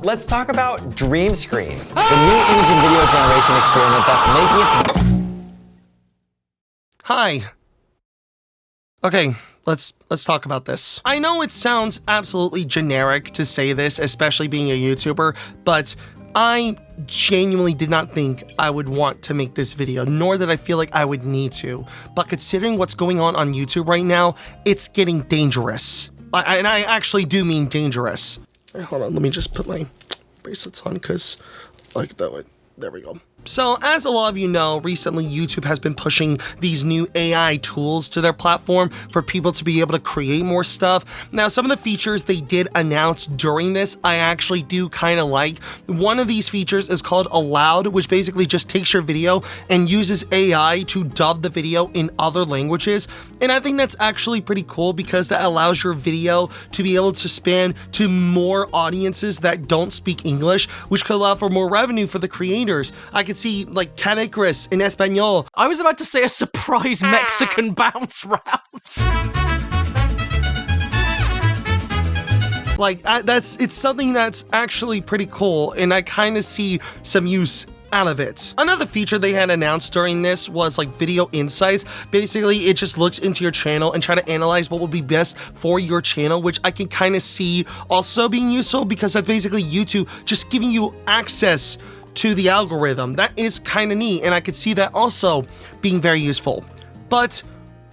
Let's talk about Dream Screen, the new image and video generation experiment that's making it. Hi. Okay, let's talk about this. I know it sounds absolutely generic to say this, especially being a YouTuber, but I genuinely did not think I would want to make this video, nor did I feel like I would need to. But considering what's going on YouTube right now, it's getting dangerous. And I actually do mean dangerous. Hold on, let me just put my bracelets on because like that way. There we go. So, as a lot of you know, recently YouTube has been pushing these new AI tools to their platform for people to be able to create more stuff. Now, some of the features they did announce during this, I actually do kind of like. One of these features is called Aloud, which basically just takes your video and uses AI to dub the video in other languages. And I think that's actually pretty cool because that allows your video to be able to span to more audiences that don't speak English, which could allow for more revenue for the creators. I could see like Canecris in Espanol. I was about to say a surprise Mexican bounce round. Like it's something that's actually pretty cool, and I kind of see some use out of it. Another feature they had announced during this was like video insights. Basically, it just looks into your channel and try to analyze what will be best for your channel, which I can kind of see also being useful because that's basically YouTube just giving you access to the algorithm. That is kind of neat, and I could see that also being very useful. But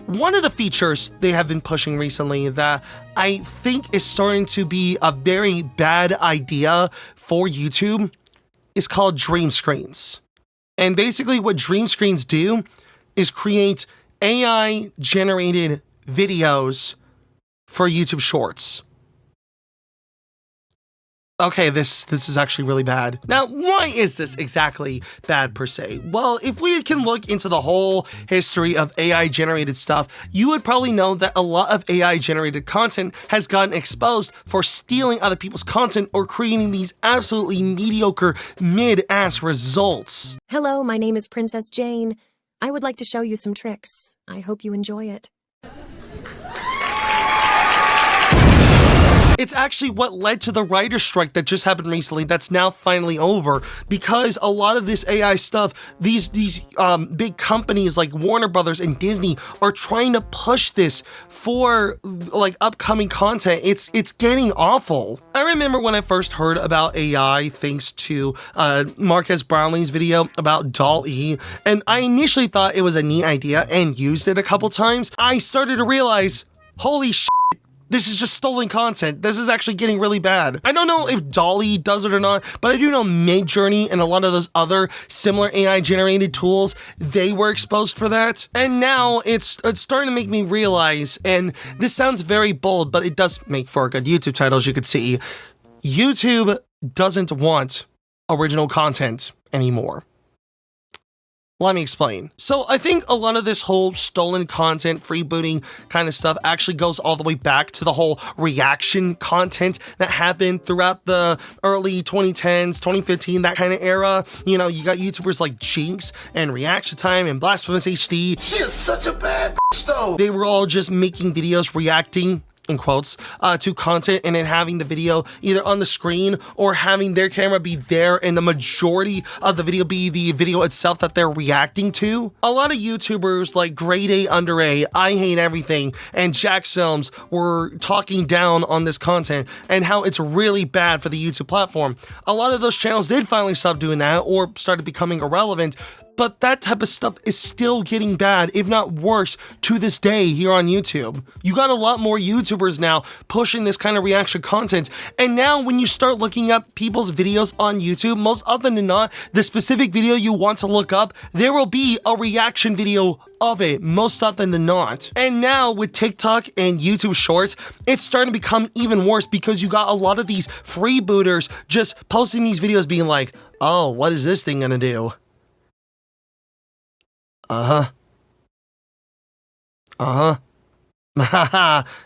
one of the features they have been pushing recently that I think is starting to be a very bad idea for YouTube is called Dream Screens. And basically what Dream Screens do is create AI generated videos for YouTube Shorts. Okay, this is actually really bad. Now, why is this exactly bad per se? Well, if we can look into the whole history of AI generated stuff, you would probably know that a lot of AI generated content has gotten exposed for stealing other people's content or creating these absolutely mediocre mid-ass results. Hello, my name is Princess Jane. I would like to show you some tricks. I hope you enjoy it. It's actually what led to the writer's strike that just happened recently that's now finally over, because a lot of this AI stuff, these big companies like Warner Brothers and Disney are trying to push this for like upcoming content. It's getting awful. I remember when I first heard about AI thanks to Marques Brownlee's video about dall-e, and I initially thought it was a neat idea and used it a couple times. I started to realize, holy shit, this is just stolen content. This is actually getting really bad. I don't know if dall-e does it or not, but I do know Midjourney and a lot of those other similar AI generated tools, they were exposed for that. And now it's starting to make me realize, and this sounds very bold, but it does make for a good YouTube title, as you could see. YouTube doesn't want original content anymore. Let me explain. So I think a lot of this whole stolen content, freebooting kind of stuff actually goes all the way back to the whole reaction content that happened throughout the early 2010s, 2015, that kind of era. You know, you got YouTubers like Jinx and Reaction Time and Blasphemous HD. She is such a bad bitch though. They were all just making videos reacting, in quotes, to content and then having the video either on the screen or having their camera be there and the majority of the video be the video itself that they're reacting to. A lot of YouTubers like Grade A Under A, I Hate Everything, and Jax Films were talking down on this content and how it's really bad for the YouTube platform. A lot of those channels did finally stop doing that or started becoming irrelevant, but that type of stuff is still getting bad, if not worse, to this day here on YouTube. You got a lot more YouTubers now pushing this kind of reaction content, and now when you start looking up people's videos on YouTube, most often than not, the specific video you want to look up, there will be a reaction video of it, most often than not. And now with TikTok and YouTube Shorts, it's starting to become even worse because you got a lot of these freebooters just posting these videos being like, oh, what is this thing gonna do? Uh-huh.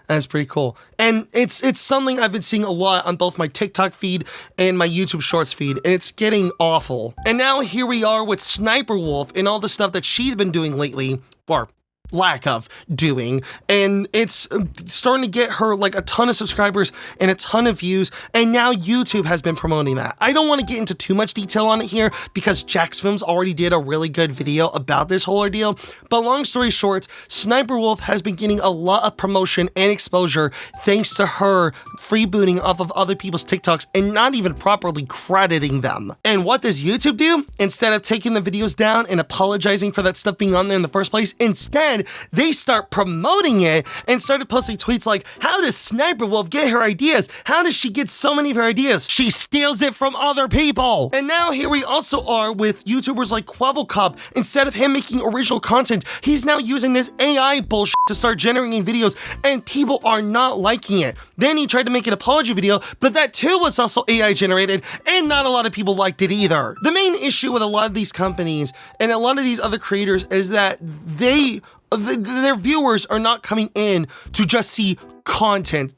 That's pretty cool. And it's something I've been seeing a lot on both my TikTok feed and my YouTube Shorts feed, and it's getting awful. And now here we are with Sniper Wolf and all the stuff that she's been doing lately, or lack of doing, and it's starting to get her like a ton of subscribers and a ton of views, and now YouTube has been promoting that. I don't want to get into too much detail on it here because Jax Films already did a really good video about this whole ordeal, but long story short, Sniper Wolf has been getting a lot of promotion and exposure thanks to her freebooting off of other people's TikToks and not even properly crediting them. And what does YouTube do? Instead of taking the videos down and apologizing for that stuff being on there in the first place, instead they start promoting it and started posting tweets like, how does Sniper Wolf get her ideas? How does she get so many of her ideas? She steals it from other people. And now here we also are with YouTubers like Quabblecop. Instead of him making original content, he's now using this AI bullshit to start generating videos, and people are not liking it. Then he tried to make an apology video, but that too was also AI generated, and not a lot of people liked it either. The main issue with a lot of these companies and a lot of these other creators is that their viewers are not coming in to just see content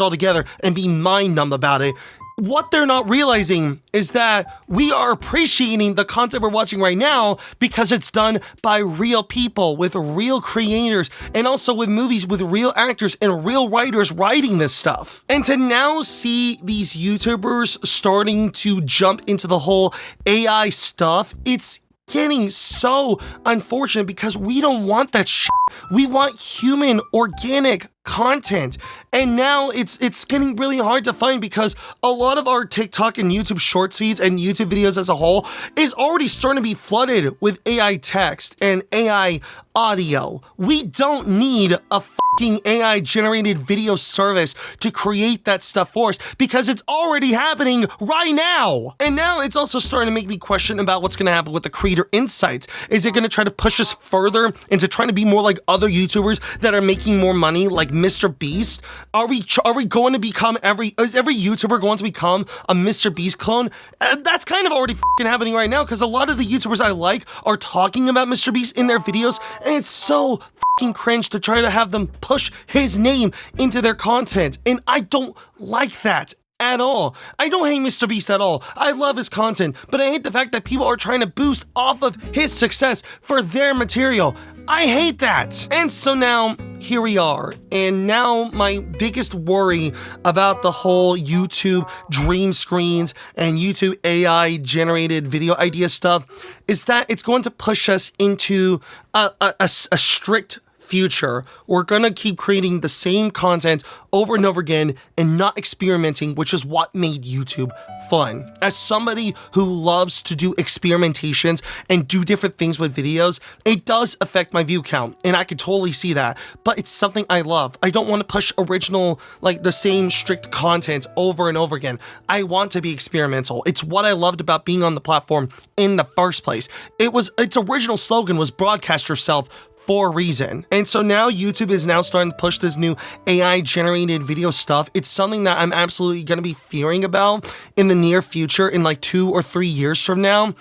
altogether and be mind numb about it. What they're not realizing is that we are appreciating the content we're watching right now because it's done by real people with real creators, and also with movies with real actors and real writers writing this stuff. And to now see these YouTubers starting to jump into the whole AI stuff, it's getting so unfortunate because we don't want that shit. We want human, organic content. And now it's getting really hard to find because a lot of our TikTok and YouTube shorts feeds and YouTube videos as a whole is already starting to be flooded with AI text and AI audio. We don't need a fucking AI generated video service to create that stuff for us because it's already happening right now. And now it's also starting to make me question about what's going to happen with the creator insights. Is it going to try to push us further into trying to be more like other YouTubers that are making more money, like Mr. Beast? Are we going to become is every YouTuber going to become a Mr. Beast clone? That's kind of already fucking happening right now because a lot of the YouTubers I like are talking about Mr. Beast in their videos, and it's so fucking cringe to try to have them push his name into their content, and I don't like that at all. I don't hate Mr. Beast at all. I love his content, but I hate the fact that people are trying to boost off of his success for their material. I hate that. And so now, here we are. And now my biggest worry about the whole YouTube dream screens and YouTube AI generated video idea stuff is that it's going to push us into a strict future. We're gonna keep creating the same content over and over again and not experimenting, which is what made YouTube fun. As somebody who loves to do experimentations and do different things with videos, it does affect my view count, and I could totally see that, but it's something I love. I don't want to push original, like the same strict content over and over again. I want to be experimental. It's what I loved about being on the platform in the first place. Its original slogan was broadcast yourself for a reason. And so now YouTube is now starting to push this new AI generated video stuff. It's something that I'm absolutely going to be fearing about in the near future, in like 2 or 3 years from now.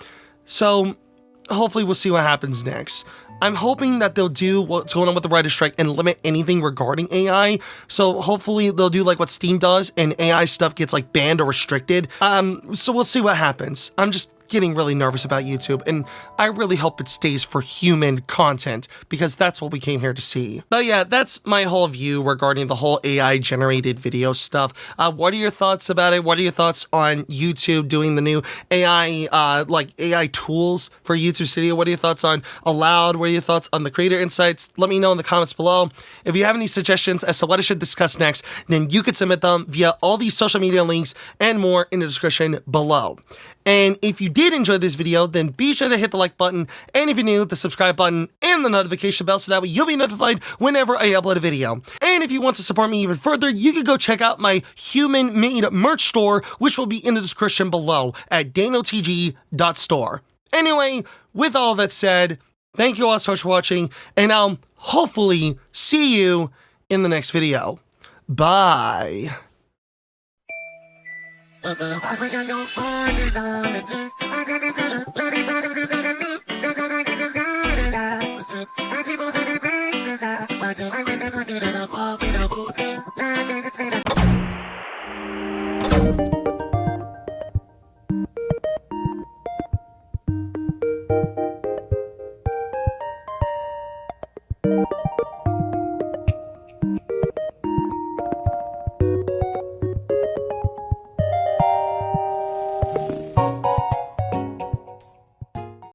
So hopefully we'll see what happens next. I'm hoping that they'll do what's going on with the writer's strike and limit anything regarding AI. So hopefully they'll do like what Steam does and AI stuff gets like banned or restricted. So we'll see what happens. I'm just getting really nervous about YouTube, and I really hope it stays for human content because that's what we came here to see. But yeah, that's my whole view regarding the whole AI generated video stuff. What are your thoughts about it? What are your thoughts on YouTube doing the new AI, like AI tools for YouTube Studio? What are your thoughts on Allowed? What are your thoughts on the creator insights? Let me know in the comments below. If you have any suggestions as to what I should discuss next, then you can submit them via all these social media links and more in the description below. And if you did enjoy this video, then be sure to hit the like button, and if you're new, the subscribe button and the notification bell so that way you'll be notified whenever I upload a video. And if you want to support me even further, you can go check out my human-made merch store, which will be in the description below at danotg.store. Anyway, with all that said, thank you all so much for watching, and I'll hopefully see you in the next video. Bye. I got no